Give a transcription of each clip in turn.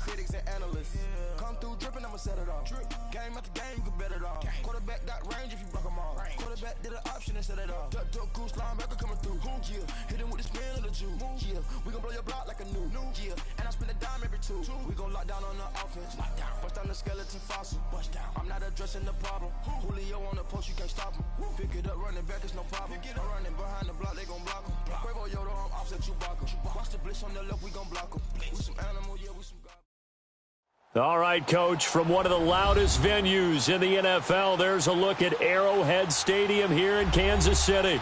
critics and analysts. Come through dripping, I'ma set it off. Game after game, you can bet it all. Quarterback got range if you block them all. Quarterback did an option and set it off. Duck, goose, linebacker coming through. Yeah, hit him with the spin of the Jew. Yeah, we gon' blow your block like a new. Yeah, and I spend a dime every two. We gon' lock down on the offense. Bust down the skeleton fossil. I'm not addressing the problem. Julio on the post, you can't stop him. Pick it up, running back, it's no problem. I'm running behind the block, they gon' block him. Quavo Yoda, I'm offset Chewbacca. Watch the blitz on the left, we gon' block him. We some animal, yeah, we some god. All right, Coach, from one of the loudest venues in the NFL, there's a look at Arrowhead Stadium here in Kansas City.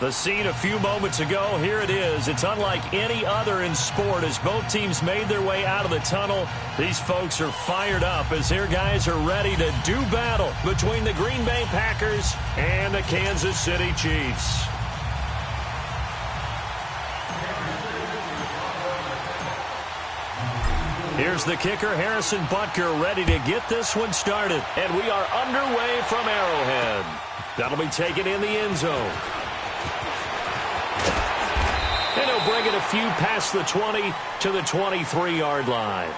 The scene a few moments ago, here it is. It's unlike any other in sport as both teams made their way out of the tunnel. These folks are fired up as their guys are ready to do battle between the Green Bay Packers and the Kansas City Chiefs. Here's the kicker, Harrison Butker, ready to get this one started. And we are underway from Arrowhead. That'll be taken in the end zone. And he'll bring it a few past the 20 to the 23-yard line.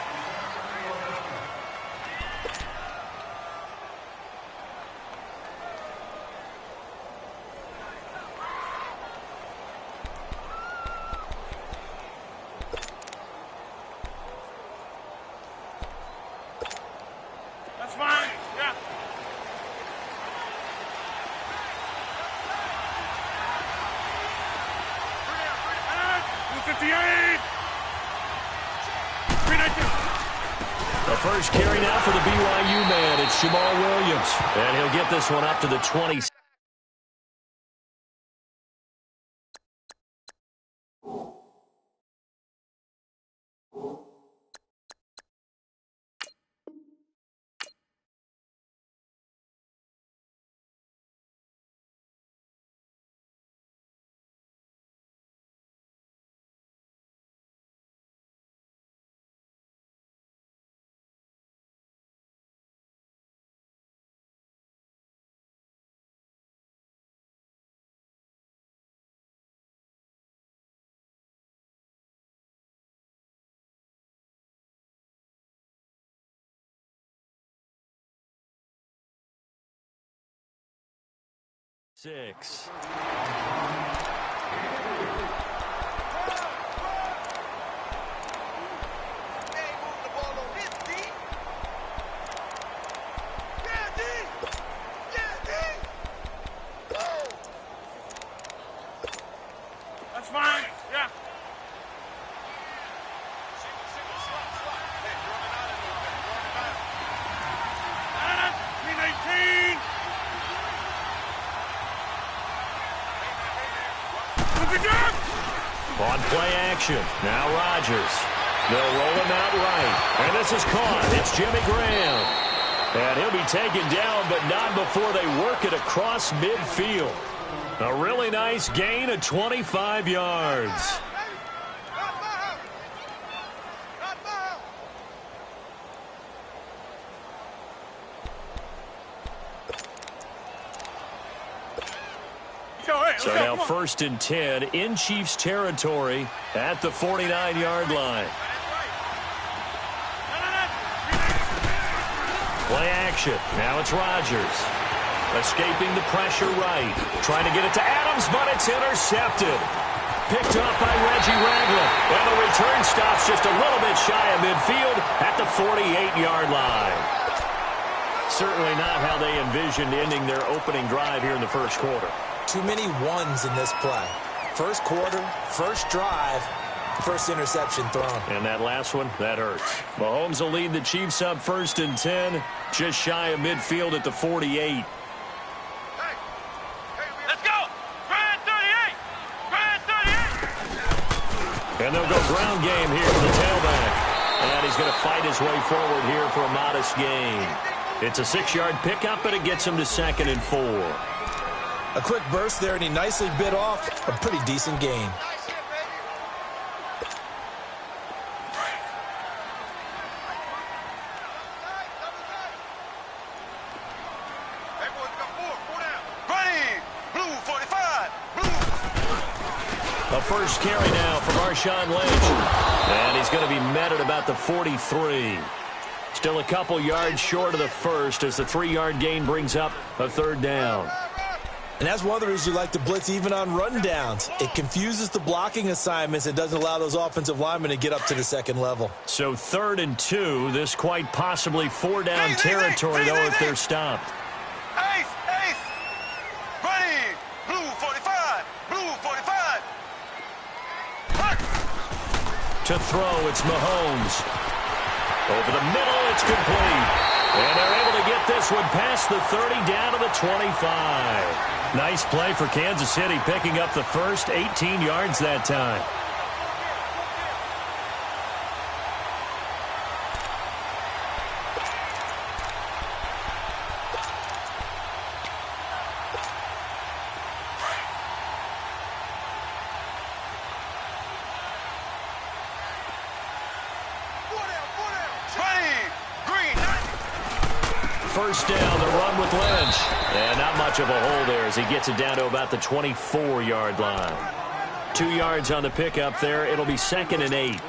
First carry now for the BYU man. It's Jamal Williams. And he'll get this one up to the 20. Six. That's fine. Yeah. On play action, now Rodgers. They'll roll him out right. And this is caught. It's Jimmy Graham. And he'll be taken down, but not before they work it across midfield. A really nice gain of 25 yards. So now 1st and 10 in Chiefs territory at the 49-yard line. Play action. Now it's Rodgers. Escaping the pressure right. Trying to get it to Adams, but it's intercepted. Picked up by Reggie Ragland. And the return stops just a little bit shy of midfield at the 48-yard line. Certainly not how they envisioned ending their opening drive here in the first quarter. Too many ones in this play. First quarter, first drive, first interception thrown. And that last one, that hurts. Mahomes will lead the Chiefs up 1st and 10, just shy of midfield at the 48. Let's go! Grind 38! Grind 38! And they'll go ground game here for the tailback. And he's going to fight his way forward here for a modest gain. It's a 6-yard pickup, but it gets him to 2nd and 4. A quick burst there, and he nicely bit off a pretty decent gain. A first carry now for Marshawn Lynch. And he's going to be met at about the 43. Still a couple yards short of the first as the 3-yard gain brings up a third down. And that's one of the reasons you like to blitz even on rundowns. It confuses the blocking assignments. It doesn't allow those offensive linemen to get up to the second level. So 3rd and 2. This quite possibly 4-down territory, though, if they're stopped. Ace, ace. Ready. Blue 45. Blue 45. Hunt. To throw, it's Mahomes. Over the middle, it's complete. And they're able to get this one past the 30 down to the 25. Nice play for Kansas City, picking up the first 18 yards that time. First down, the run with Lynch. And not much of a hole there as he gets it down to about the 24-yard line. 2 yards on the pickup there. It'll be 2nd and 8.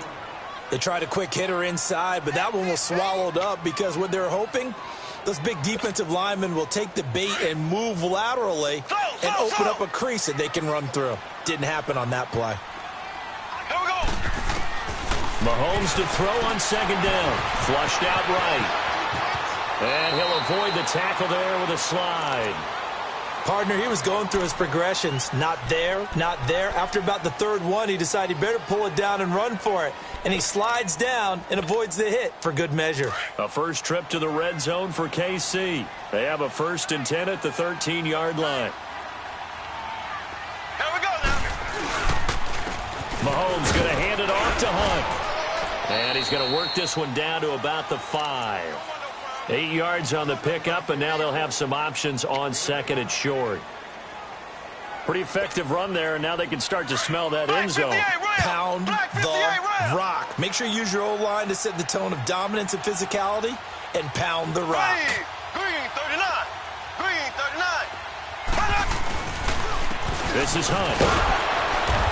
They tried a quick hitter inside, but that one was swallowed up because what they're hoping, those big defensive linemen will take the bait and move laterally and open up a crease that they can run through. Didn't happen on that play. Here we go. Mahomes to throw on 2nd down. Flushed out right. And he'll avoid the tackle there with a slide. Partner, he was going through his progressions. Not there, not there. After about the 3rd one, he decided he better pull it down and run for it. And he slides down and avoids the hit for good measure. A first trip to the red zone for KC. They have a 1st and 10 at the 13-yard line. Here we go now. Mahomes going to hand it off to Hunt. And he's going to work this one down to about the 5. 8 yards on the pickup, and now they'll have some options on 2nd and short. Pretty effective run there, and now they can start to smell that end zone. Pound the rock. Make sure you use your O-line to set the tone of dominance and physicality, and pound the rock. Green 39. Green 39. This is Hunt.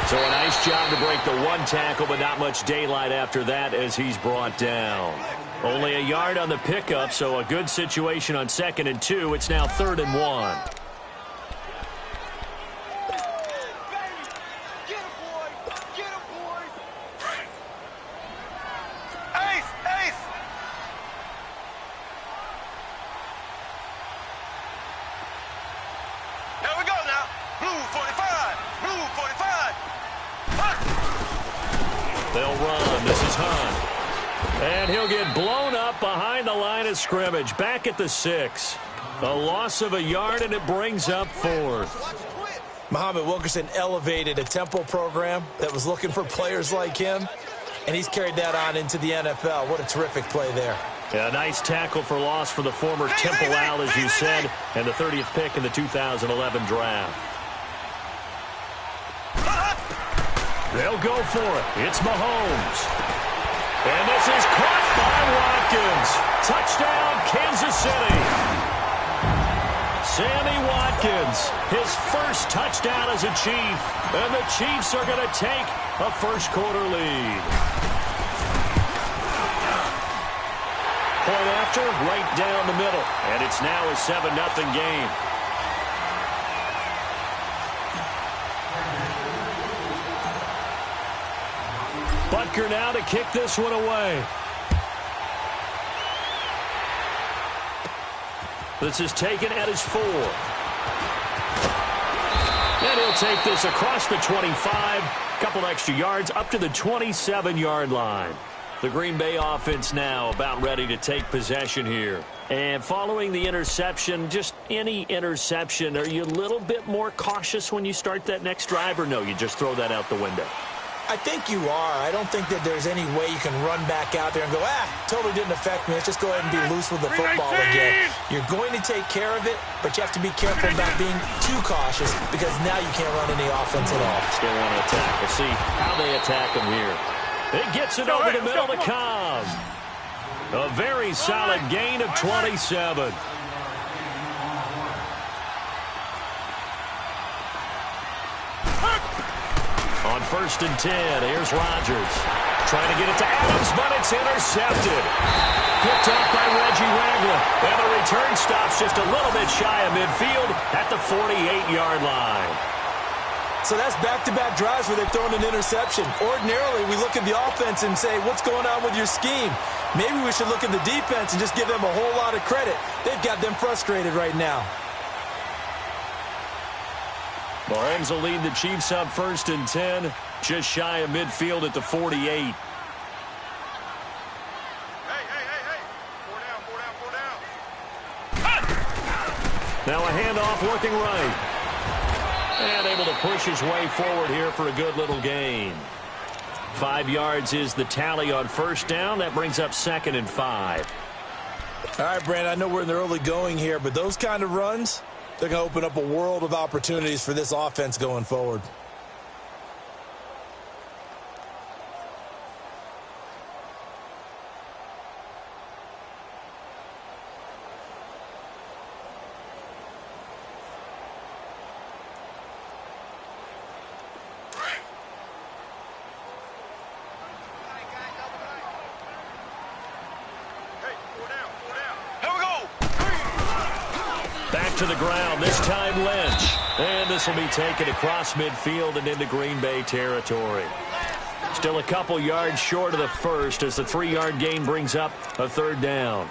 So a nice job to break the one tackle, but not much daylight after that as he's brought down. Only a yard on the pickup, so a good situation on 2nd and 2. It's now 3rd and 1. Ace, ace. Here we go now. Blue 45. Blue 45. Hunt. They'll run. This is Hunt. And he'll get blown up behind the line of scrimmage. Back at the 6. A loss of a yard, and it brings up 4th. Muhammad Wilkerson elevated a tempo program that was looking for players like him, and he's carried that on into the NFL. What a terrific play there. Yeah, a nice tackle for loss for the former Temple Owl, as you said, and the 30th pick in the 2011 draft. They'll go for it. It's Mahomes. And this is caught by Watkins. Touchdown, Kansas City. Sammy Watkins, his first touchdown as a Chief. And the Chiefs are going to take a first-quarter lead. Point after, right down the middle. And it's now a 7-0 game. Butker now to kick this one away. This is taken at his 4. And he'll take this across the 25. Couple extra yards up to the 27-yard line. The Green Bay offense now about ready to take possession here. And following the interception, just any interception, are you a little bit more cautious when you start that next drive, or no, you just throw that out the window? I think you are. I don't think that there's any way you can run back out there and go, totally didn't affect me. Let's just go ahead and be loose with the football again. You're going to take care of it, but you have to be careful about being too cautious because now you can't run any offense at all. Still want to attack. We'll see how they attack him here. It gets it over the middle to Cobb. A very solid gain of 27. On 1st and 10. Here's Rodgers. Trying to get it to Adams, but it's intercepted. Picked off by Reggie Ragland. And the return stops just a little bit shy of midfield at the 48-yard line. So that's back-to-back drives where they've thrown an interception. Ordinarily, we look at the offense and say, what's going on with your scheme? Maybe we should look at the defense and just give them a whole lot of credit. They've got them frustrated right now. Mahomes will lead the Chiefs up 1st and 10, just shy of midfield at the 48. Hey. 4 down. Now a handoff working right. And able to push his way forward here for a good little gain. 5 yards is the tally on 1st down. That brings up 2nd and 5. All right, Brandon, I know we're in the early going here, but those kind of runs, they're going to open up a world of opportunities for this offense going forward. To the ground, this time Lynch. And this will be taken across midfield and into Green Bay territory. Still a couple yards short of the first as the 3-yard gain brings up a 3rd down.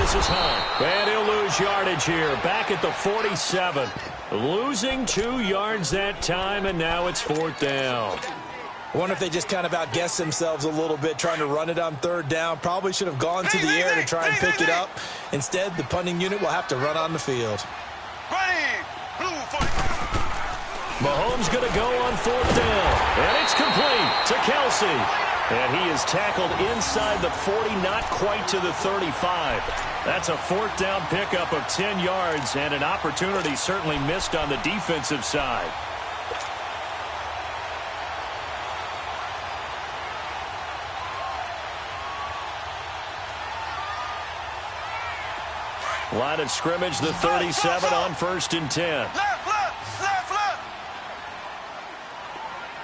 Is high. And he'll lose yardage here. Back at the 47. Losing 2 yards that time, and now it's 4th down. I wonder if they just kind of outguessed themselves a little bit trying to run it on 3rd down. Probably should have gone to the air to try and pick it up. Instead, the punting unit will have to run on the field. Mahomes going to go on 4th down. And it's complete to Kelsey. And he is tackled inside the 40, not quite to the 35. That's a 4th down pickup of 10 yards and an opportunity certainly missed on the defensive side. Line of scrimmage, the 37 on 1st and 10. Left.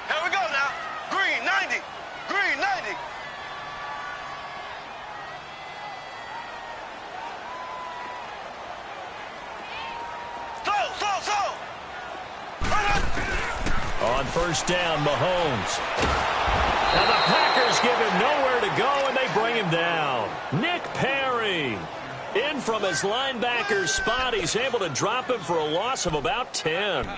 Here we go now. Green, 90. Green, 90. Slow. On 1st down, Mahomes. And the Packers give him nowhere to go, and they bring him down. Nick Perry. In from his linebacker spot, he's able to drop him for a loss of about 10.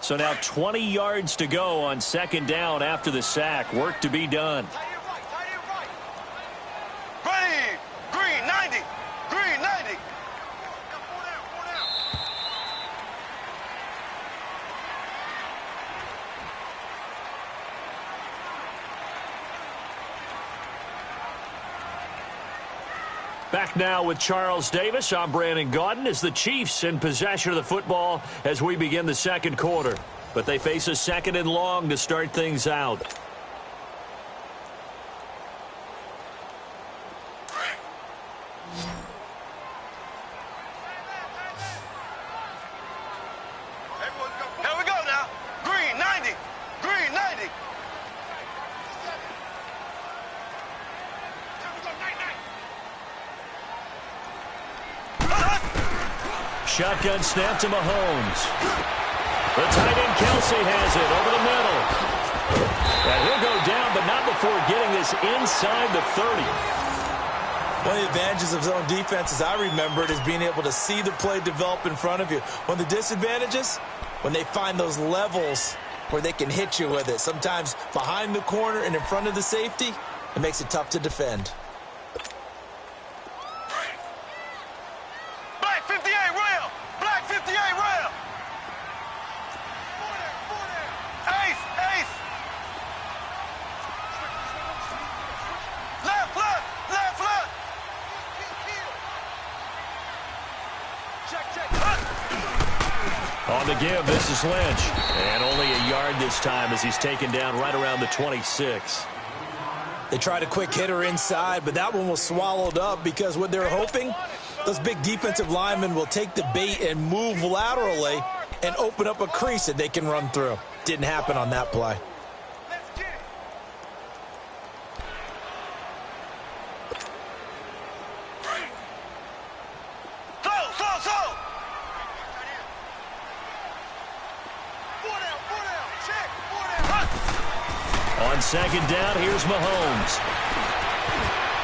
So now 20 yards to go on 2nd down after the sack. Work to be done. Ready. Green, 90. Green, 90. Back now with Charles Davis. I'm Brandon Gaudin as the Chiefs in possession of the football as we begin the 2nd quarter. But they face a 2nd and long to start things out. Here we go now. Green, 90. Green, 90. Shotgun snap to Mahomes. The tight end Kelsey has it over the middle. And he'll go down, but not before getting this inside the 30. One of the advantages of zone defense, as I remember it, is being able to see the play develop in front of you. One of the disadvantages, when they find those levels where they can hit you with it. Sometimes behind the corner and in front of the safety, it makes it tough to defend. On the give, this is Lynch. And only a yard this time as he's taken down right around the 26. They tried a quick hitter inside, but that one was swallowed up because what they're hoping, those big defensive linemen will take the bait and move laterally and open up a crease that they can run through. Didn't happen on that play. On second down, here's Mahomes.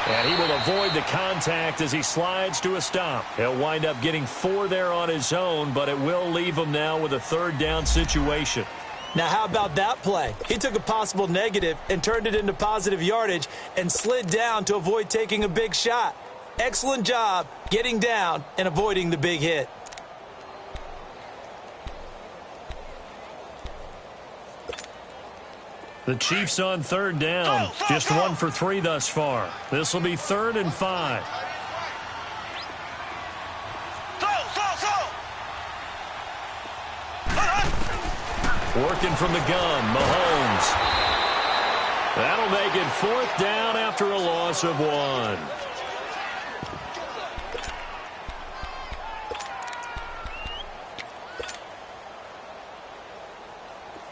And he will avoid the contact as he slides to a stop. He'll wind up getting 4 there on his own, but it will leave him now with a third down situation. Now, how about that play? He took a possible negative and turned it into positive yardage and slid down to avoid taking a big shot. Excellent job getting down and avoiding the big hit. The Chiefs on third down. Just 1 for 3 thus far. This will be 3rd and 5. Working from the gun, Mahomes. That'll make it 4th down after a loss of 1.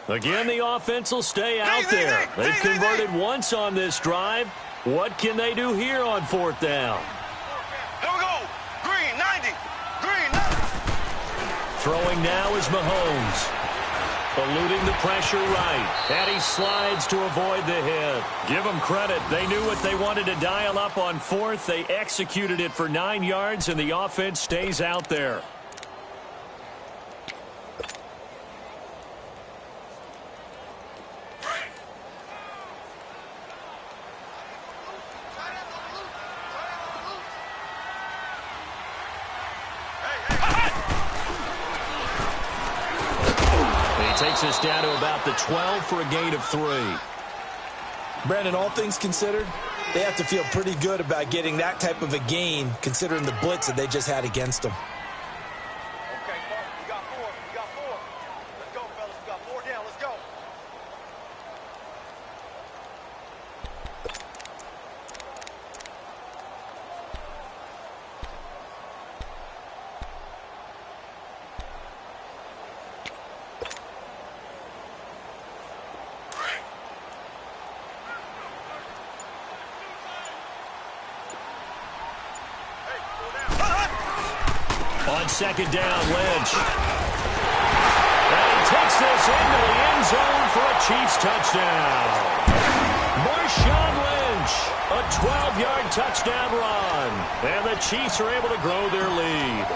Again, the offense will stay out there. They've converted once on this drive. What can they do here on 4th down? Here we go. Green, 90. Green, 90. Throwing now is Mahomes. Eluding the pressure right. And he slides to avoid the hit. Give them credit. They knew what they wanted to dial up on 4th. They executed it for 9 yards, and the offense stays out there. Takes us down to about the 12 for a gain of 3. Brandon, all things considered, they have to feel pretty good about getting that type of a gain considering the blitz that they just had against them. Okay, Mark, we got 4. We got 4. Let's go, fellas. We got 4 down. Let's go. On second down, Lynch. And he takes this into the end zone for a Chiefs touchdown. Marshawn Lynch, a 12-yard touchdown run. And the Chiefs are able to grow their lead.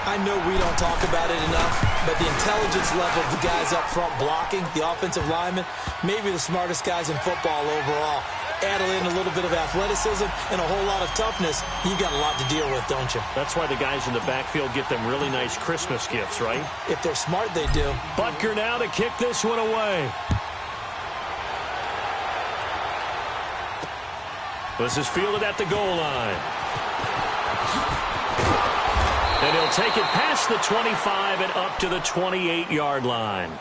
I know we don't talk about it enough, but the intelligence level of the guys up front blocking, the offensive linemen, maybe the smartest guys in football overall. Add in a little bit of athleticism and a whole lot of toughness, you got a lot to deal with, don't you? That's why the guys in the backfield get them really nice Christmas gifts, right? If they're smart, they do. Butker now to kick this one away. This is fielded at the goal line. And he'll take it past the 25 and up to the 28-yard line.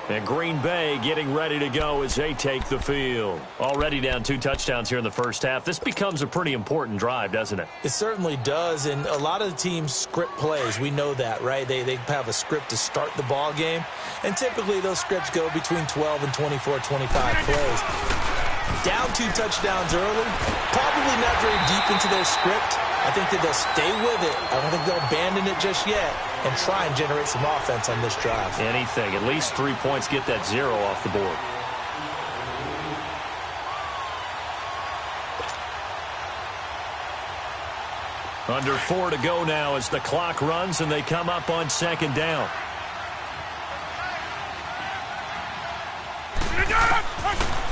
And Green Bay getting ready to go as they take the field. Already down 2 touchdowns here in the first half. This becomes a pretty important drive, doesn't it? It certainly does, and a lot of the teams script plays. We know that, right? They have a script to start the ball game, and typically those scripts go between 12 and 24, 25 plays. Down 2 touchdowns early, probably not very deep into their script. I think that they'll stay with it. I don't think they'll abandon it just yet and try and generate some offense on this drive. Anything. At least 3 points, get that 0 off the board. Under 4 to go now as the clock runs and they come up on second down.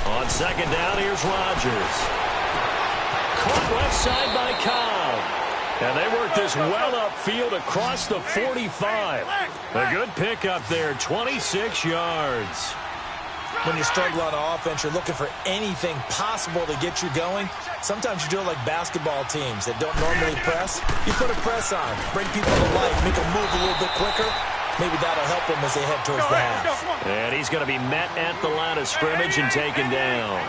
On second down, here's Rodgers. Caught left side by Cobb. And they work this well upfield across the 45. A good pickup there, 26 yards. When you struggle on offense, you're looking for anything possible to get you going. Sometimes you do it like basketball teams that don't normally press. You put a press on, bring people to life, make them move a little bit quicker. maybe that'll help them as they head towards the half. And he's going to be met at the line of scrimmage and taken down.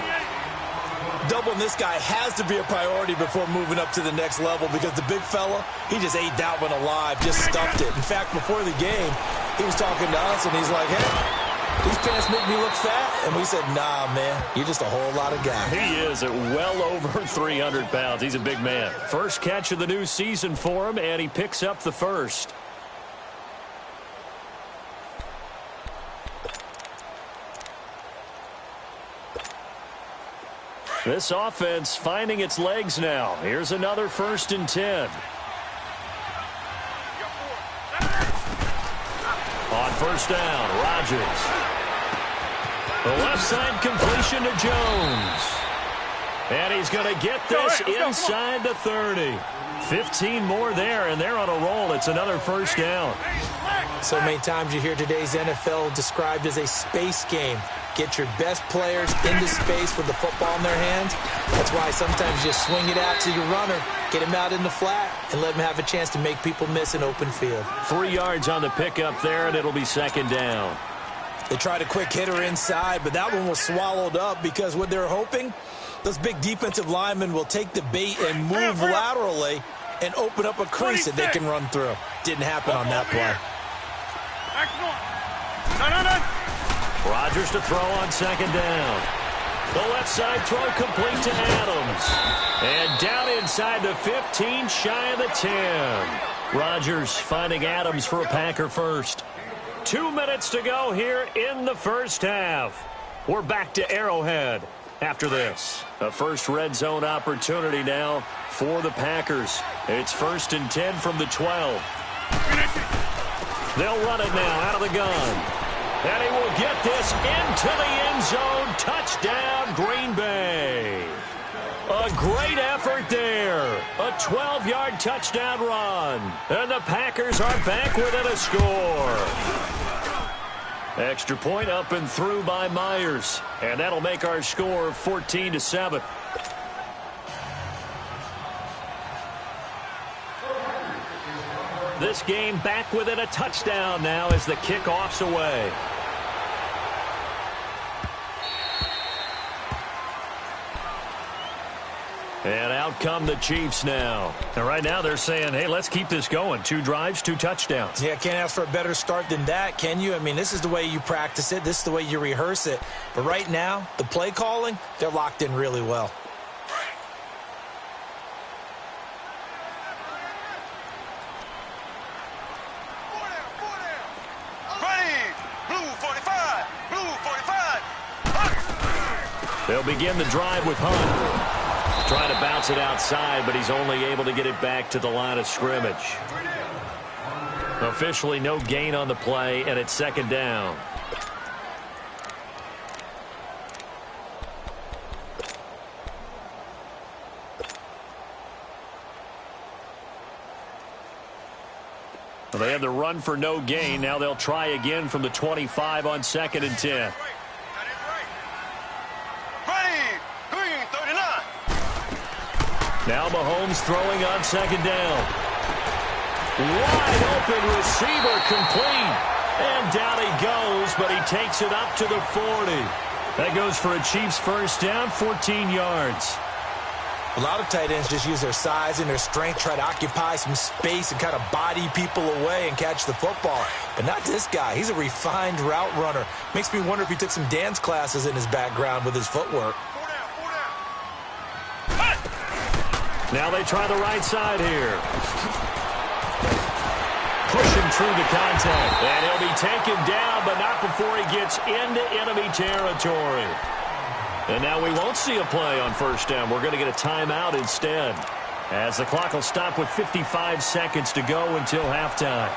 Doubling this guy has to be a priority before moving up to the next level because the big fella, he just ate that one alive, just stuffed it. In fact, before the game, he was talking to us, and he's like, hey, these pants make me look fat. And we said, nah, man, you're just a whole lot of guy. He is at well over 300 pounds. He's a big man. First catch of the new season for him, and he picks up the first. This offense finding its legs now. Here's another 1st and 10. On first down, Rodgers. The left side completion to Jones. And he's going to get this inside the 30. 15 more there, and they're on a roll. It's another 1st down. So many times you hear today's NFL described as a space game. Get your best players into space with the football in their hands. That's why sometimes you just swing it out to your runner, get him out in the flat, and let him have a chance to make people miss an open field. 3 yards on the pickup there, and it'll be 2nd down. They tried a quick hitter inside, but that one was swallowed up because what they're hoping, those big defensive linemen will take the bait and move laterally and open up a crease that they can run through. Didn't happen on that play. Rodgers to throw on 2nd down. The left side throw complete to Adams. And down inside the 15, shy of the 10. Rodgers finding Adams for a Packer first. 2 minutes to go here in the first half. We're back to Arrowhead after this. A first red zone opportunity now for the Packers. It's 1st and 10 from the 12. They'll run it now out of the gun. And he will get this into the end zone. Touchdown, Green Bay. A great effort there. A 12-yard touchdown run. And the Packers are back within a score. Extra point up and through by Myers. And that'll make our score 14-7. This game back within a touchdown now as the kickoff's away. And out come the Chiefs now. And right now they're saying, hey, let's keep this going. 2 drives, 2 touchdowns. Yeah, can't ask for a better start than that, can you? I mean, this is the way you practice it. This is the way you rehearse it. But right now, the play calling, they're locked in really well. They'll begin the drive with Hunt. Trying to bounce it outside, but he's only able to get it back to the line of scrimmage. Officially no gain on the play, and it's 2nd down. Well, they had the run for no gain. Now they'll try again from the 25 on 2nd and 10. Now Mahomes throwing on 2nd down. Wide open receiver complete. And down he goes, but he takes it up to the 40. That goes for a Chiefs first down, 14 yards. A lot of tight ends just use their size and their strength, try to occupy some space and kind of body people away and catch the football. But not this guy. He's a refined route runner. Makes me wonder if he took some dance classes in his background with his footwork. Now they try the right side here. Pushing through the contact. And he'll be taken down, but not before he gets into enemy territory. And now we won't see a play on first down. We're going to get a timeout instead, as the clock will stop with 55 seconds to go until halftime.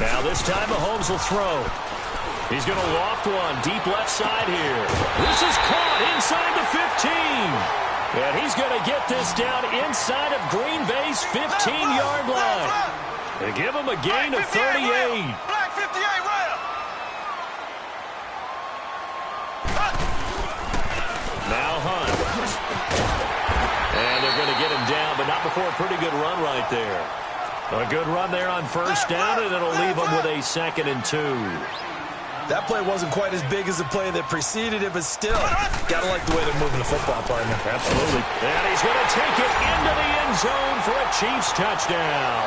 Now this time Mahomes will throw. He's going to loft one deep left side here. This is caught inside the 15. And he's going to get this down inside of Green Bay's 15-yard line. They give him a gain of 38. Black 58 rail. Now Hunt. And they're going to get him down, but not before a pretty good run right there. A good run there on first down, and it'll leave them with a 2nd and 2. That play wasn't quite as big as the play that preceded it, but still, gotta like the way they're moving the football, partner. Absolutely. And he's going to take it into the end zone for a Chiefs touchdown.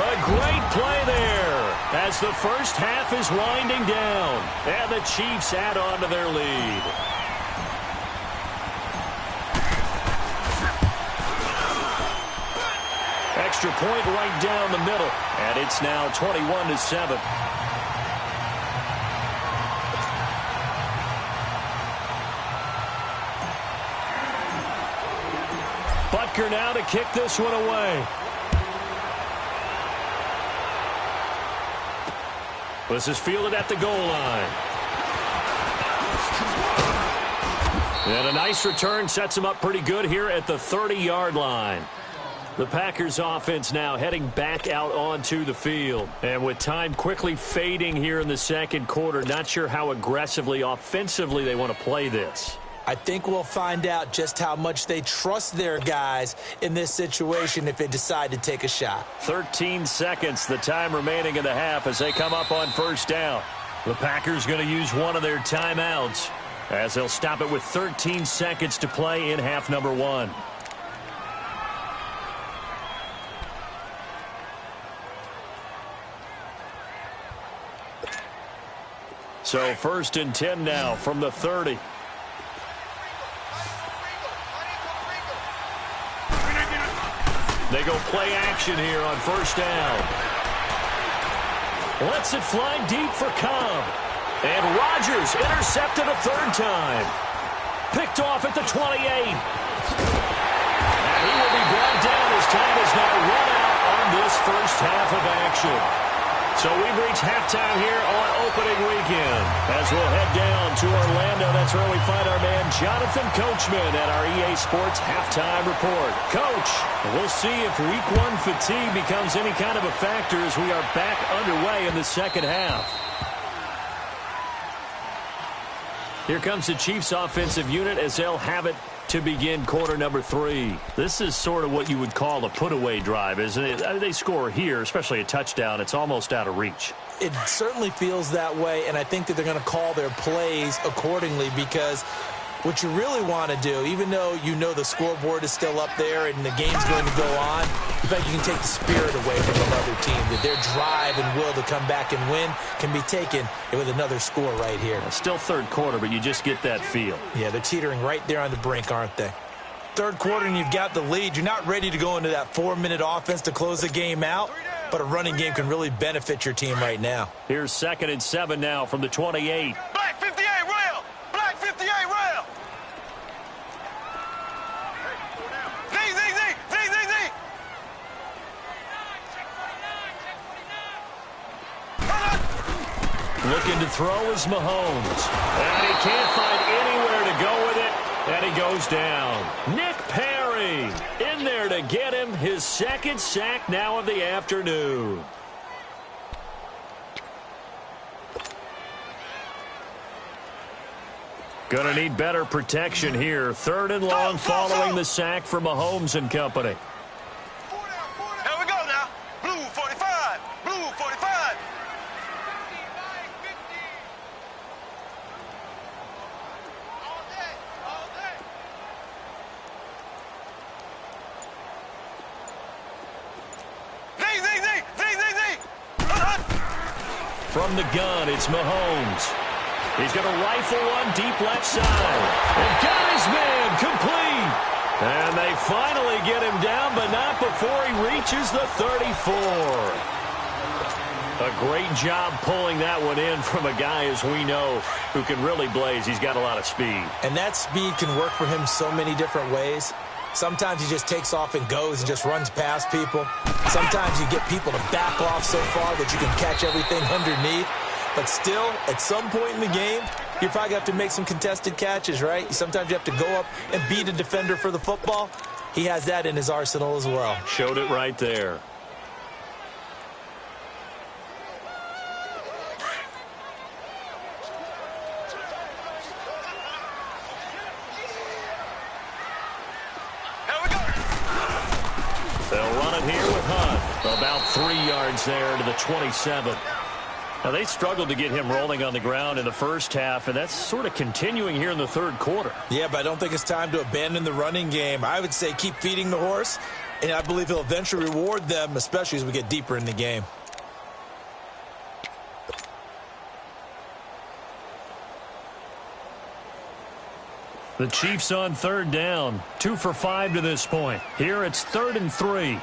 A great play there as the first half is winding down, and the Chiefs add on to their lead. Extra point right down the middle, and it's now 21-7. Butker now to kick this one away. This is fielded at the goal line. And a nice return sets him up pretty good here at the 30-yard line. The Packers offense now heading back out onto the field. And with time quickly fading here in the second quarter, not sure how aggressively, offensively they want to play this. I think we'll find out just how much they trust their guys in this situation if they decide to take a shot. 13 seconds, the time remaining in the half as they come up on first down. The Packers going to use one of their timeouts as they'll stop it with 13 seconds to play in half number 1. So 1st and 10 now from the 30. They go play action here on first down. Lets it fly deep for Cobb. And Rodgers intercepted a 3rd time. Picked off at the 28. And he will be brought down as time is now run out on this first half of action. So we've reached halftime here on opening weekend. As we'll head down to Orlando, that's where we find our man Jonathan Coachman at our EA Sports Halftime Report. Coach, we'll see if Week 1 fatigue becomes any kind of a factor as we are back underway in the second half. Here comes the Chiefs offensive unit as they'll have it to begin quarter number 3. This is sort of what you would call a put-away drive, isn't it? I mean, they score here, especially a touchdown. It's almost out of reach. It certainly feels that way, and I think that they're going to call their plays accordingly because what you really want to do, even though you know the scoreboard is still up there and the game's going to go on, in fact, you can take the spirit away from another team, that their drive and will to come back and win can be taken with another score right here. Still third quarter, but you just get that feel. Yeah, they're teetering right there on the brink, aren't they? Third quarter and you've got the lead. You're not ready to go into that 4-minute offense to close the game out, but a running game can really benefit your team right now. Here's 2nd and 7 now from the 28. Black 58 rail. Black 58 rail. Looking to throw is Mahomes. And he can't find anywhere to go with it. And he goes down. Nick Perry in there to get him his 2nd sack now of the afternoon. Gonna need better protection here. 3rd and long following the sack from Mahomes and company. Here we go now. Blue 45. Blue 45. From the gun, it's Mahomes. He's going to rifle one deep left side. And got his man complete. And they finally get him down, but not before he reaches the 34. A great job pulling that one in from a guy, as we know, who can really blaze. He's got a lot of speed. And that speed can work for him so many different ways. Sometimes he just takes off and goes and just runs past people. Sometimes you get people to back off so far that you can catch everything underneath. But still, at some point in the game, you probably have to make some contested catches, right? Sometimes you have to go up and beat a defender for the football. He has that in his arsenal as well. Showed it right there. They'll run it here with Hunt. About 3 yards there to the 27. Now, they struggled to get him rolling on the ground in the first half, and that's sort of continuing here in the third quarter. Yeah, but I don't think it's time to abandon the running game. I would say keep feeding the horse, and I believe he'll eventually reward them, especially as we get deeper in the game. The Chiefs on third down. 2 for 5 to this point. Here it's 3rd and 3.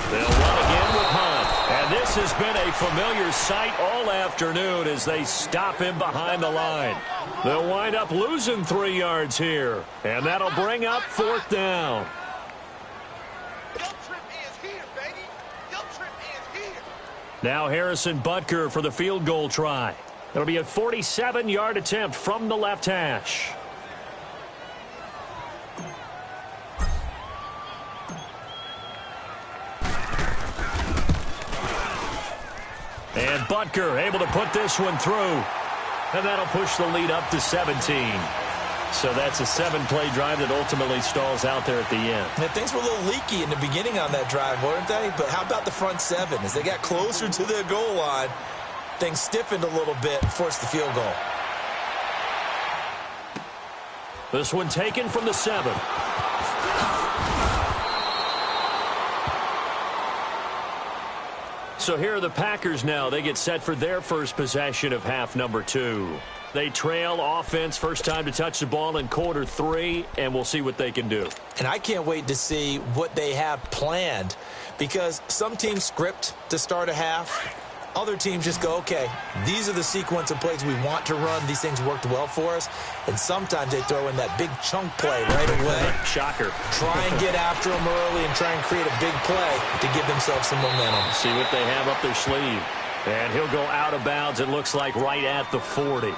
They'll run again with Hunt. And this has been a familiar sight all afternoon as they stop him behind the line. They'll wind up losing 3 yards here. And that'll bring up 4th down. Now Harrison Butker for the field goal try. It'll be a 47-yard attempt from the left hash. And Butker able to put this one through. And that'll push the lead up to 17. So that's a 7-play drive that ultimately stalls out there at the end. Yeah, things were a little leaky in the beginning on that drive, weren't they? But how about the front 7? As they got closer to the goal line, things stiffened a little bit and forced the field goal. This one taken from the 7. So here are the Packers now. They get set for their first possession of half number 2. They trail offense, first time to touch the ball in quarter 3, and we'll see what they can do. And I can't wait to see what they have planned, because some teams script to start a half. Other teams just go, okay, these are the sequence of plays we want to run. These things worked well for us. And sometimes they throw in that big chunk play right away. Shocker. Try and get after them early and try and create a big play to give themselves some momentum. See what they have up their sleeve. And he'll go out of bounds, it looks like, right at the 40.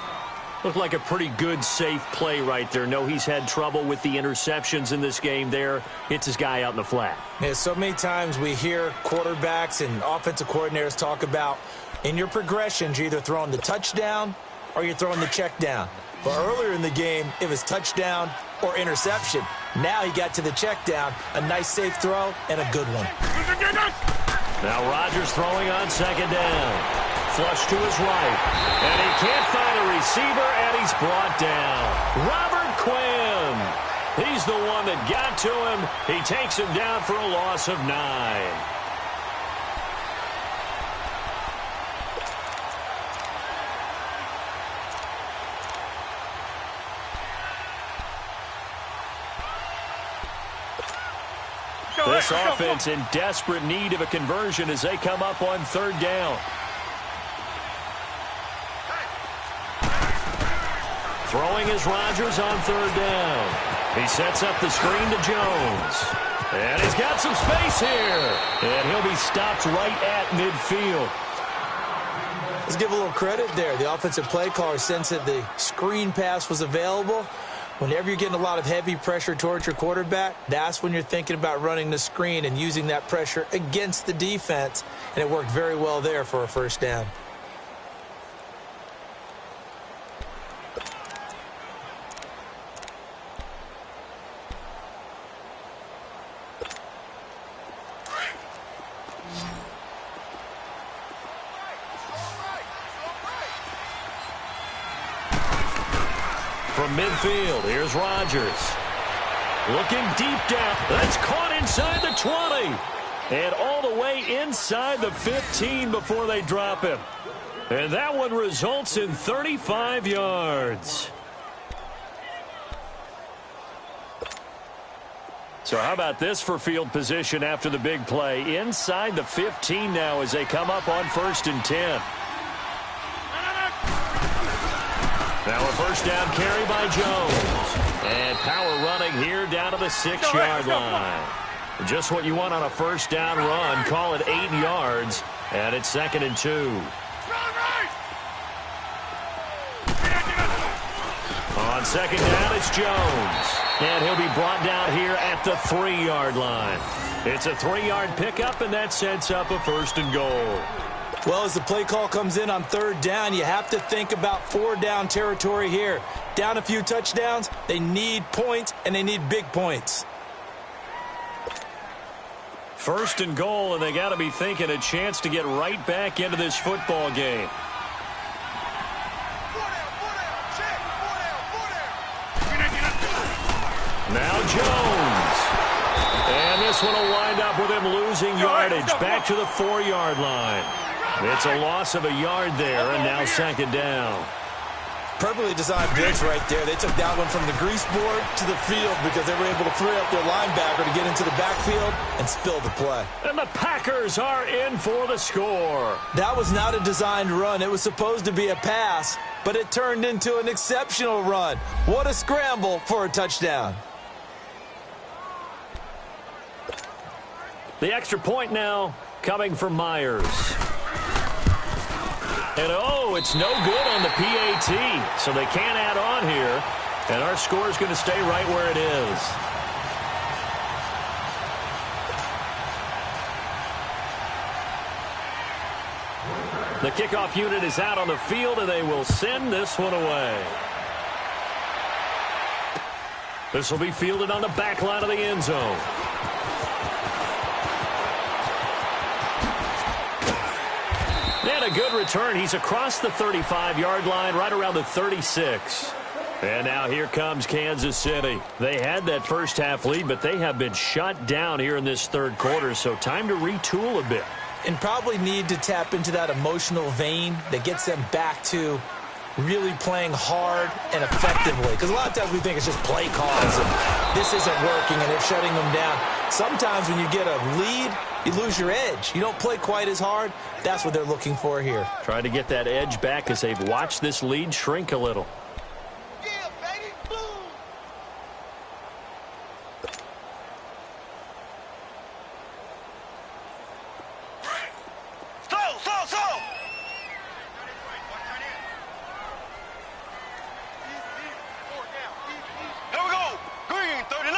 Looked like a pretty good, safe play right there. No, he's had trouble with the interceptions in this game there. Hits his guy out in the flat. Yeah, so many times we hear quarterbacks and offensive coordinators talk about in your progressions, you're either throwing the touchdown or you're throwing the check down. But earlier in the game, it was touchdown or interception. Now he got to the check down, a nice safe throw, and a good one. Now Rodgers throwing on second down. Flush to his right. And he can't find a receiver, and he's brought down. Robert Quinn. He's the one that got to him. He takes him down for a loss of 9. This offense in desperate need of a conversion as they come up on third down. Throwing is Rodgers on third down. He sets up the screen to Jones. And he's got some space here. And he'll be stopped right at midfield. Let's give a little credit there. The offensive play caller sensed that the screen pass was available. Whenever you're getting a lot of heavy pressure towards your quarterback, that's when you're thinking about running the screen and using that pressure against the defense. And it worked very well there for a first down. From midfield, here's Rodgers. Looking deep down. That's caught inside the 20. And all the way inside the 15 before they drop him. And that one results in 35 yards. So how about this for field position after the big play? Inside the 15 now as they come up on 1st and 10. Now a first down carry by Jones. And power running here down to the 6-yard line. Just what you want on a first down run. Call it 8 yards, and it's 2nd and 2. On 2nd down, it's Jones. And he'll be brought down here at the 3-yard line. It's a 3-yard pickup, and that sets up a 1st and goal. Well, as the play call comes in on 3rd down, you have to think about 4-down territory here. Down a few touchdowns, they need points, and they need big points. 1st and goal, and they got to be thinking a chance to get right back into this football game. Now Jones. And this one will wind up with him losing yardage back to the 4-yard line. It's a loss of a yard there, and now 2nd down. Perfectly designed blitz right there. They took that one from the grease board to the field because they were able to free up their linebacker to get into the backfield and spill the play. And the Packers are in for the score. That was not a designed run. It was supposed to be a pass, but it turned into an exceptional run. What a scramble for a touchdown. The extra point now coming from Myers. And, oh, it's no good on the PAT, so they can't add on here. And our score is going to stay right where it is. The kickoff unit is out on the field, and they will send this one away. This will be fielded on the back line of the end zone. And a good return. He's across the 35-yard line, right around the 36. And now here comes Kansas City. They had that first half lead, but they have been shut down here in this 3rd quarter, so time to retool a bit. And probably need to tap into that emotional vein that gets them back to really playing hard and effectively. Because a lot of times we think it's just play calls and this isn't working and they're shutting them down. Sometimes when you get a lead, you lose your edge. You don't play quite as hard. That's what they're looking for here. Trying to get that edge back as they've watched this lead shrink a little. Yeah, baby, boom. So. Here we go. Green 39.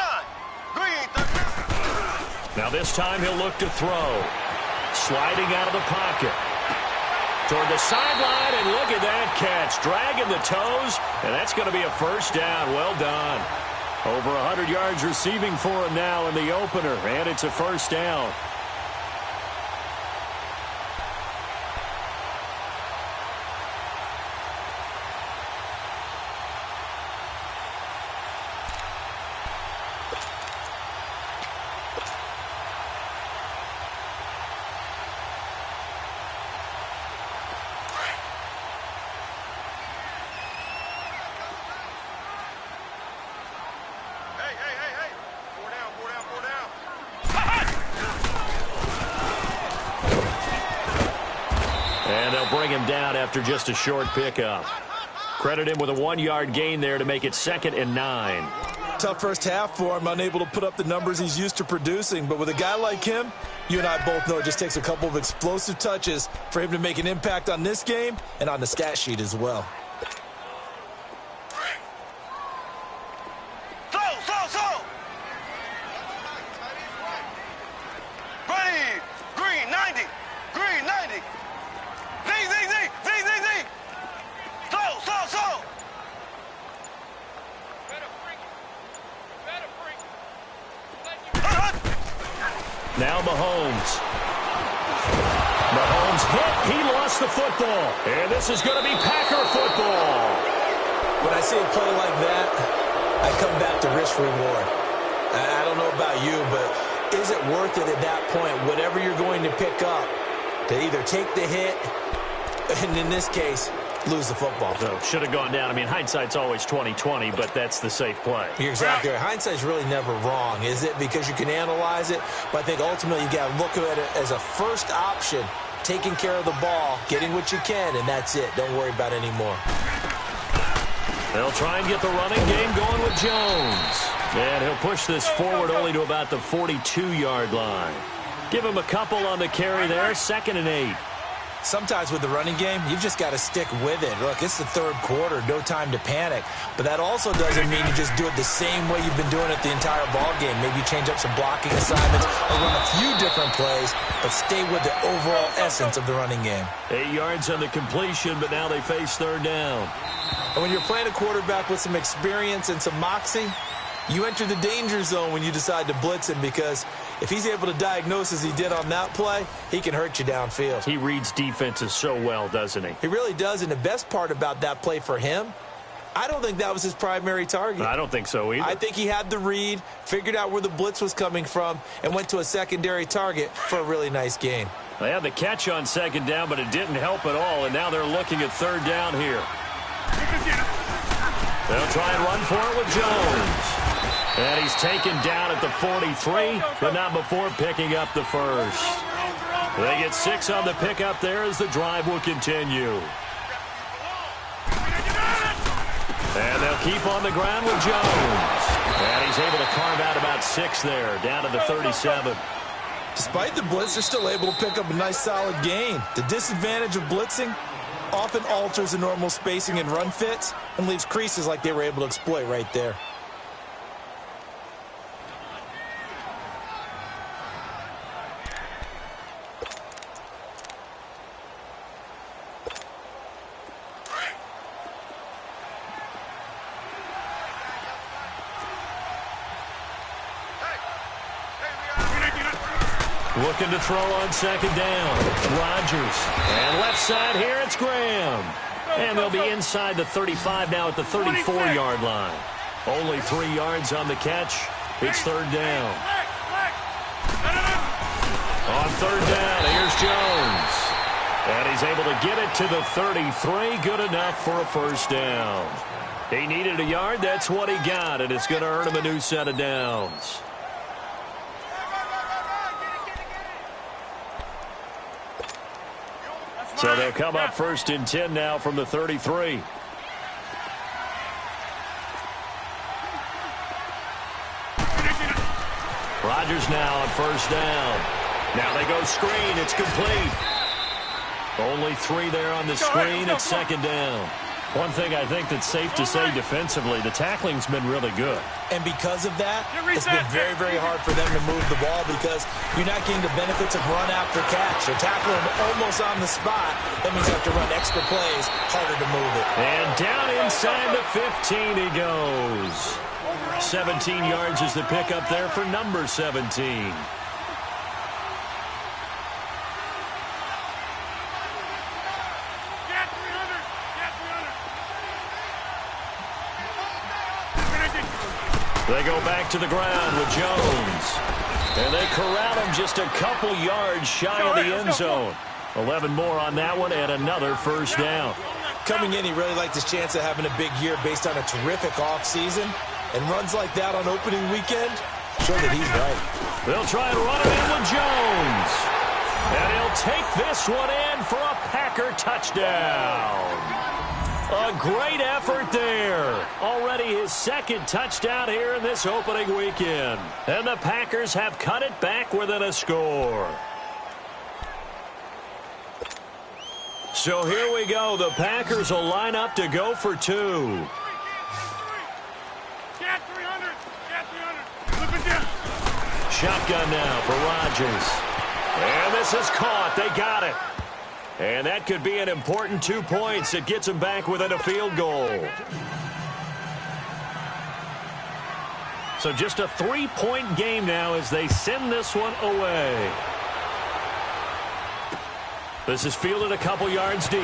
Green 39. Now this time he'll look to throw. Sliding out of the pocket. Toward the sideline, and look at that catch. Dragging the toes, and that's going to be a 1st down. Well done. Over 100 yards receiving for him now in the opener, and it's a 1st down. Hey. 4 down. And they'll bring him down after just a short pickup. Credit him with a 1-yard gain there to make it 2nd and 9. Tough first half for him, unable to put up the numbers he's used to producing. But with a guy like him, you and I both know it just takes a couple of explosive touches for him to make an impact on this game and on the stat sheet as well. So. Ready. Green 90. Z. So. Now Mahomes. Mahomes hit. He lost the football. And this is going to be Packer football. When I see a play like that, I come back to risk-reward. I don't know about you, but is it worth it at that point, whatever you're going to pick up, to either take the hit, and in this case, lose the football? So should have gone down. I mean, hindsight's always 20/20, but that's the safe play. You're exactly right. Hindsight's really never wrong, is it? Because you can analyze it, but I think ultimately you got to look at it as a first option, taking care of the ball, getting what you can, and that's it. Don't worry about it anymore. They'll try and get the running game going with Jones. And he'll push this forward only to about the 42-yard line. Give him a couple on the carry there, 2nd and 8. Sometimes with the running game, you've just got to stick with it. Look, it's the third quarter, no time to panic. But that also doesn't mean you just do it the same way you've been doing it the entire ball game. Maybe change up some blocking assignments or run a few different plays, but stay with the overall essence of the running game. 8 yards on the completion, but now they face 3rd down. And when you're playing a quarterback with some experience and some moxie, you enter the danger zone when you decide to blitz him, because if he's able to diagnose as he did on that play, he can hurt you downfield. He reads defenses so well, doesn't he? He really does, and the best part about that play for him, I don't think that was his primary target. I don't think so either. I think he had the read, figured out where the blitz was coming from, and went to a secondary target for a really nice gain. They had the catch on 2nd down, but it didn't help at all, and now they're looking at 3rd down here. They'll try and run for it with Jones. And he's taken down at the 43, but not before picking up the first. They get 6 on the pickup there as the drive will continue. And they'll keep on the ground with Jones. And he's able to carve out about 6 there, down to the 37. Despite the blitz, they're still able to pick up a nice solid gain. The disadvantage of blitzing often alters the normal spacing and run fits and leaves creases like they were able to exploit right there. Looking to throw on 2nd down. Rodgers. And left side here, it's Graham. And they'll be inside the 35 now at the 34-yard line. Only 3 yards on the catch. It's 3rd down. On 3rd down, here's Jones. And he's able to get it to the 33. Good enough for a 1st down. He needed a yard. That's what he got, and it's going to earn him a new set of downs. So they'll come up 1st and 10 now from the 33. Rodgers now on 1st down. Now they go screen. It's complete. Only 3 there on the screen. It's 2nd down. One thing I think that's safe to say defensively, the tackling's been really good. And because of that, it's been very, very hard for them to move the ball because you're not getting the benefits of run after catch. You're tackling almost on the spot. That means you have to run extra plays, harder to move it. And down inside the 15 he goes. 17 yards is the pickup there for number 17. They go back to the ground with Jones. And they corral him just a couple yards shy of the end zone. 11 more on that one and another 1st down. Coming in, he really liked his chance of having a big year based on a terrific offseason. And runs like that on opening weekend show that he's right. They'll try and run it in with Jones. And he'll take this one in for a Packer touchdown. A great effort there. Already his 2nd touchdown here in this opening weekend. And the Packers have cut it back within a score. So here we go. The Packers will line up to go for 2. Shotgun now for Rodgers. And this is caught. They got it. And that could be an important 2 points. It gets them back within a field goal. So just a 3-point game now as they send this one away. This is fielded a couple yards deep.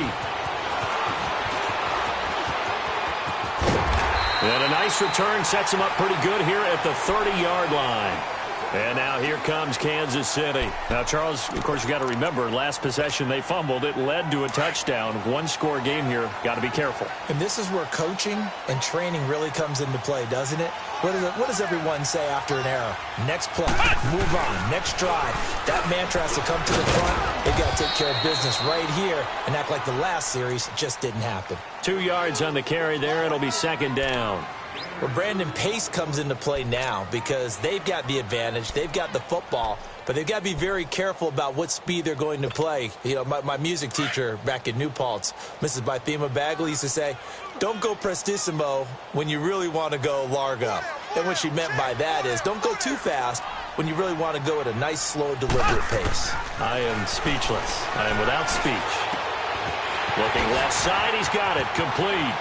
And a nice return sets him up pretty good here at the 30-yard line. And now here comes Kansas City. Now, Charles, of course, you got to remember, last possession they fumbled. It led to a touchdown. 1-score game here. Got to be careful. And this is where coaching and training really comes into play, doesn't it? What does everyone say after an error? Next play, move on, next drive. That mantra has to come to the front. They've got to take care of business right here and act like the last series just didn't happen. 2 yards on the carry there. It'll be 2nd down. Well, Brandon, pace comes into play now because they've got the advantage. They've got the football, but they've got to be very careful about what speed they're going to play. You know, my music teacher back in New Paltz, Mrs. Bythema Bagley, used to say, don't go prestissimo when you really want to go largo. And what she meant by that is don't go too fast when you really want to go at a nice, slow, deliberate pace. I am speechless. I am without speech. Looking left side, he's got it. Complete.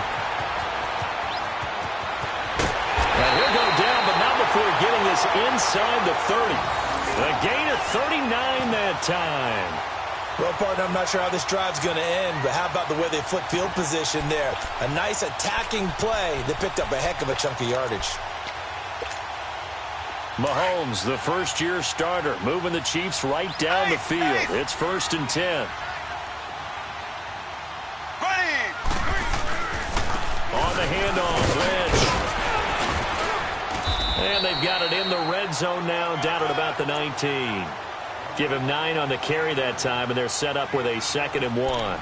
And he'll go down, but not before getting this inside the 30. A gain of 39 that time. Well, partner, I'm not sure how this drive's going to end, but how about the way they flip field position there? A nice attacking play that picked up a heck of a chunk of yardage. Mahomes, the first-year starter, moving the Chiefs right down the field. It's 1st and 10. On the handoff, Lynch. And they've got it in the red zone now, down at about the 19. Give him 9 on the carry that time, and they're set up with a 2nd and 1.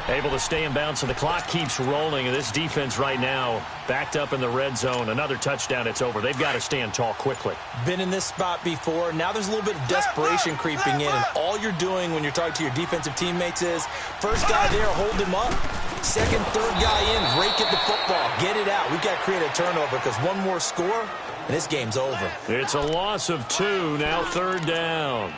Able to stay in bounds, so the clock keeps rolling, and this defense right now backed up in the red zone. Another touchdown, it's over. They've got to stand tall quickly. Been in this spot before. Now there's a little bit of desperation creeping in, and all you're doing when you're talking to your defensive teammates is first guy there, hold him up. Second, third guy in, rake at the football. Get it out. We've got to create a turnover because one more score, and this game's over. It's a loss of 2, now 3rd down.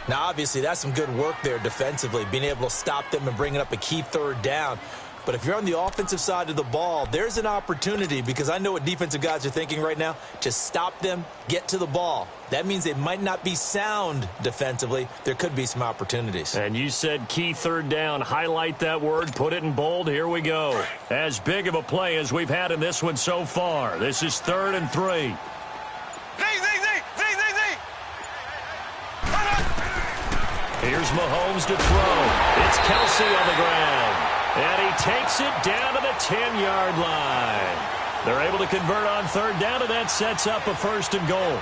Now, obviously, that's some good work there defensively, being able to stop them and bringing up a key 3rd down. But if you're on the offensive side of the ball, there's an opportunity because I know what defensive guys are thinking right now. Just stop them, get to the ball. That means they might not be sound defensively. There could be some opportunities. And you said key 3rd down. Highlight that word. Put it in bold. Here we go. As big of a play as we've had in this one so far. This is 3rd and 3. Here's Mahomes to throw. It's Kelsey on the ground. And he takes it down to the 10-yard line. They're able to convert on 3rd down, and that sets up a 1st and goal.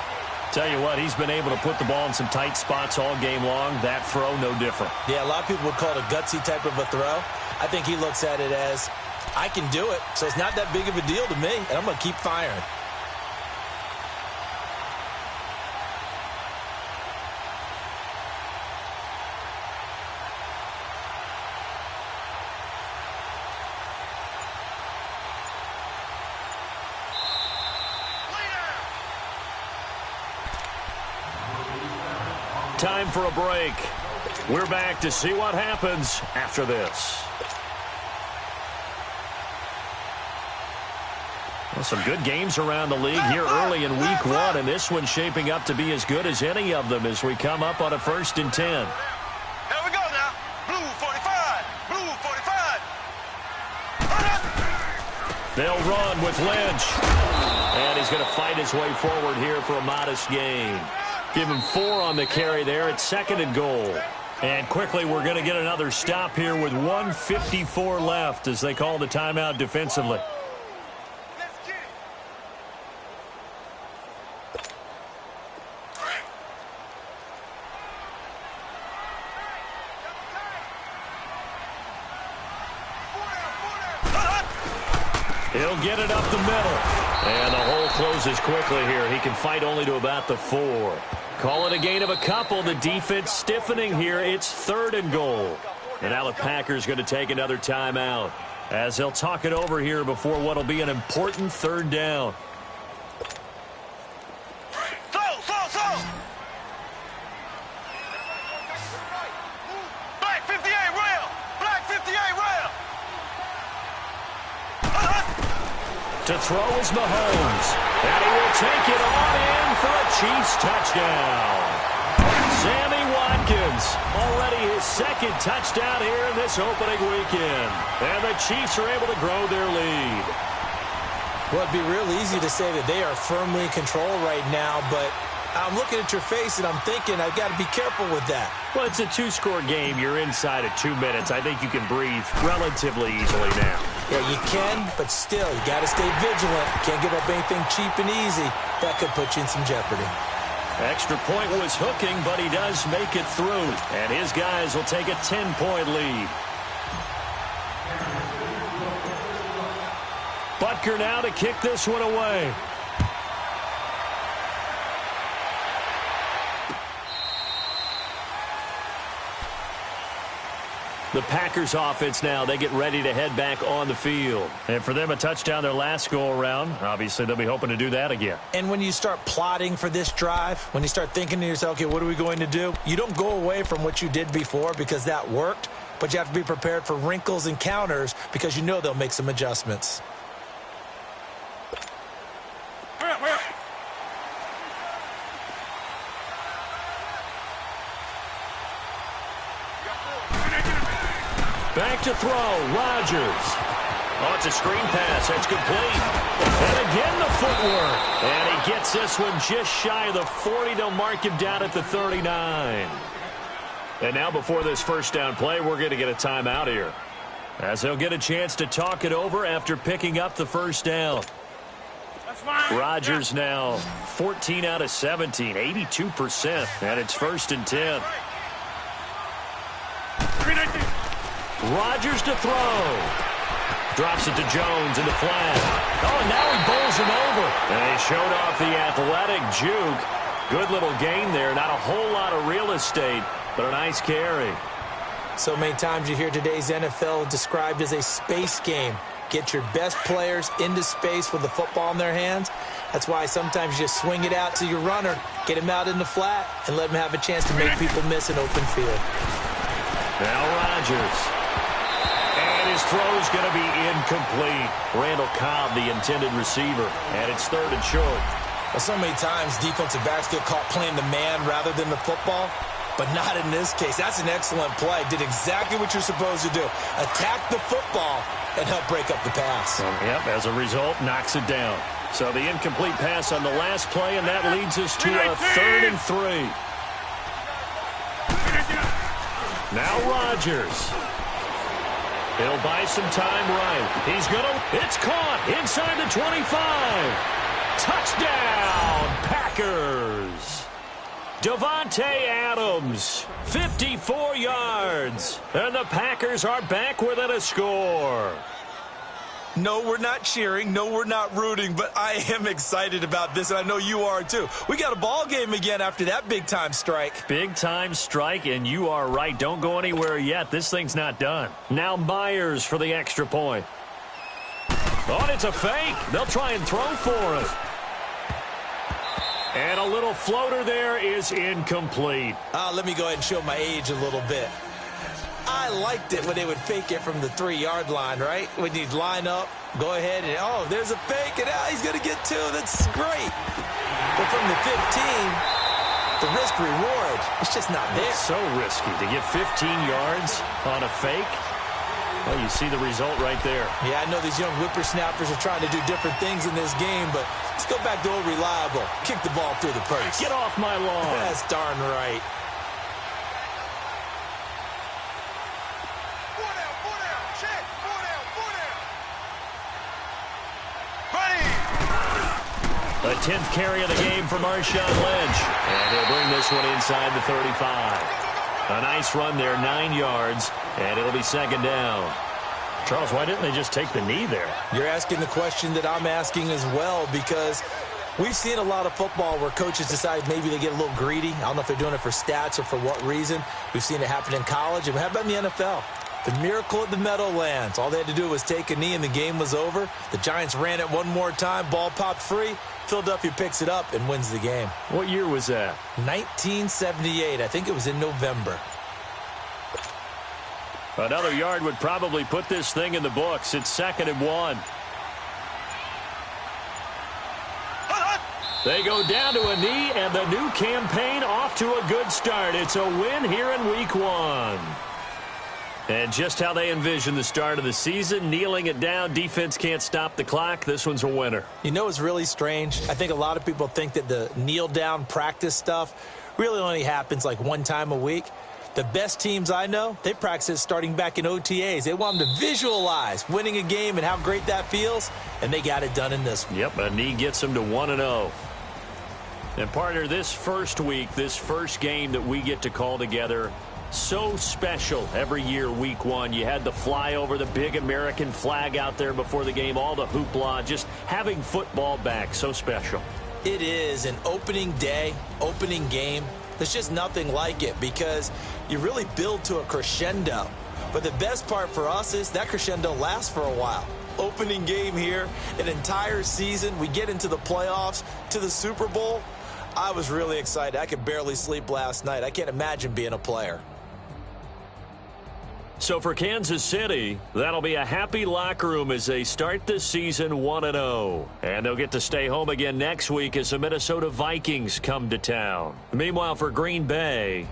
Tell you what, he's been able to put the ball in some tight spots all game long. That throw, no different. Yeah, a lot of people would call it a gutsy type of a throw. I think he looks at it as, I can do it, so it's not that big of a deal to me, and I'm going to keep firing. Time for a break. We're back to see what happens after this. Well, some good games around the league here early in week 1, and this one's shaping up to be as good as any of them as we come up on a 1st and 10. Here we go now. Blue 45. Blue 45. They'll run with Lynch. And he's going to fight his way forward here for a modest gain. Give him 4 on the carry there. It's 2nd and goal. And quickly we're going to get another stop here with 1:54 left as they call the timeout defensively. Let's get it. He'll get it up the middle. And the hole closes quickly here. He can fight only to about the 4. Call it a gain of a couple. The defense stiffening here. It's 3rd and goal. And now the Packers going to take another timeout as they'll talk it over here before what will be an important 3rd down. Black 58 rail. Black 58 rail. To throw is Mahomes. And he will take it on in for a Chiefs touchdown. Sammy Watkins, already his 2nd touchdown here in this opening weekend. And the Chiefs are able to grow their lead. Well, it'd be real easy to say that they are firmly in control right now, but I'm looking at your face and I'm thinking I've got to be careful with that. Well, it's a 2-score game. You're inside of 2 minutes. I think you can breathe relatively easily now. Yeah, you can, but still, you got to stay vigilant. Can't give up anything cheap and easy. That could put you in some jeopardy. Extra point was hooking, but he does make it through. And his guys will take a 10-point lead. Butker Baker now to kick this one away. The Packers offense now, they get ready to head back on the field. And for them, a touchdown their last go-around. Obviously, they'll be hoping to do that again. And when you start plotting for this drive, when you start thinking to yourself, okay, what are we going to do? You don't go away from what you did before because that worked, but you have to be prepared for wrinkles and counters because you know they'll make some adjustments. Back to throw, Rodgers. Oh, it's a screen pass. That's complete. And again the footwork. And he gets this one just shy of the 40. They'll mark him down at the 39. And now before this first down play, we're going to get a timeout here, as they'll get a chance to talk it over after picking up the first down. Rodgers now 14 out of 17, 82%. And it's 1st and 10. Rodgers to throw. Drops it to Jones in the flat. Oh, and now he bowls him over. And he showed off the athletic juke. Good little gain there. Not a whole lot of real estate, but a nice carry. So many times you hear today's NFL described as a space game. Get your best players into space with the football in their hands. That's why sometimes you just swing it out to your runner, get him out in the flat, and let him have a chance to make people miss an open field. Now Rodgers. And his throw's going to be incomplete. Randall Cobb, the intended receiver, and it's 3rd and short. Well, so many times defensive backs get caught playing the man rather than the football, but not in this case. That's an excellent play. Did exactly what you're supposed to do. Attack the football and help break up the pass. Yep, as a result, knocks it down. So the incomplete pass on the last play, and that leads us to a 3rd and 3. Now Rodgers. He'll buy some time right. He's going to... It's caught inside the 25. Touchdown, Packers. Davante Adams, 54 yards. And the Packers are back within a score. No, we're not cheering. No, we're not rooting. But I am excited about this, and I know you are too. We got a ball game again after that big-time strike. Big-time strike, and you are right. Don't go anywhere yet. This thing's not done. Now Myers for the extra point. Oh, and it's a fake. They'll try and throw for it. And a little floater there is incomplete. Let me go ahead and show my age a little bit. I liked it when they would fake it from the 3-yard line, right? When you'd line up, go ahead, and oh, there's a fake, and he's going to get 2. That's great. But from the 15, the risk-reward, it's just not there. It's so risky to get 15 yards on a fake. Well, you see the result right there. Yeah, I know these young whippersnappers are trying to do different things in this game, but let's go back to old reliable. Kick the ball through the purse. Get off my lawn. That's darn right. The 10th carry of the game for Marshawn Lynch. And he'll bring this one inside the 35. A nice run there, 9 yards, and it'll be 2nd down. Charles, why didn't they just take the knee there? You're asking the question that I'm asking as well, because we've seen a lot of football where coaches decide maybe they get a little greedy. I don't know if they're doing it for stats or for what reason. We've seen it happen in college. And how about in the NFL? The miracle at the Meadowlands. All they had to do was take a knee and the game was over. The Giants ran it one more time. Ball popped free. Philadelphia picks it up and wins the game. What year was that? 1978. I think it was in November. Another yard would probably put this thing in the books. It's 2nd and 1. They go down to a knee, and the new campaign off to a good start. It's a win here in Week 1. And just how they envision the start of the season, kneeling it down, defense can't stop the clock. This one's a winner. You know, it's really strange. I think a lot of people think that the kneel-down practice stuff really only happens like one time a week. The best teams I know, they practice it starting back in OTAs. They want them to visualize winning a game and how great that feels, and they got it done in this one. Yep, a knee gets them to 1-0. And partner, this first week, this first game that we get to call together, So special every year, week one. You had the flyover, the big American flag out there before the game, all the hoopla, just having football back, so special. It is an opening day, opening game. There's just nothing like it because you really build to a crescendo. But the best part for us is that crescendo lasts for a while. Opening game here, an entire season. We get into the playoffs, to the Super Bowl. I was really excited. I could barely sleep last night. I can't imagine being a player. So for Kansas City, that'll be a happy locker room as they start this season 1-0. And they'll get to stay home again next week as the Minnesota Vikings come to town. Meanwhile, for Green Bay,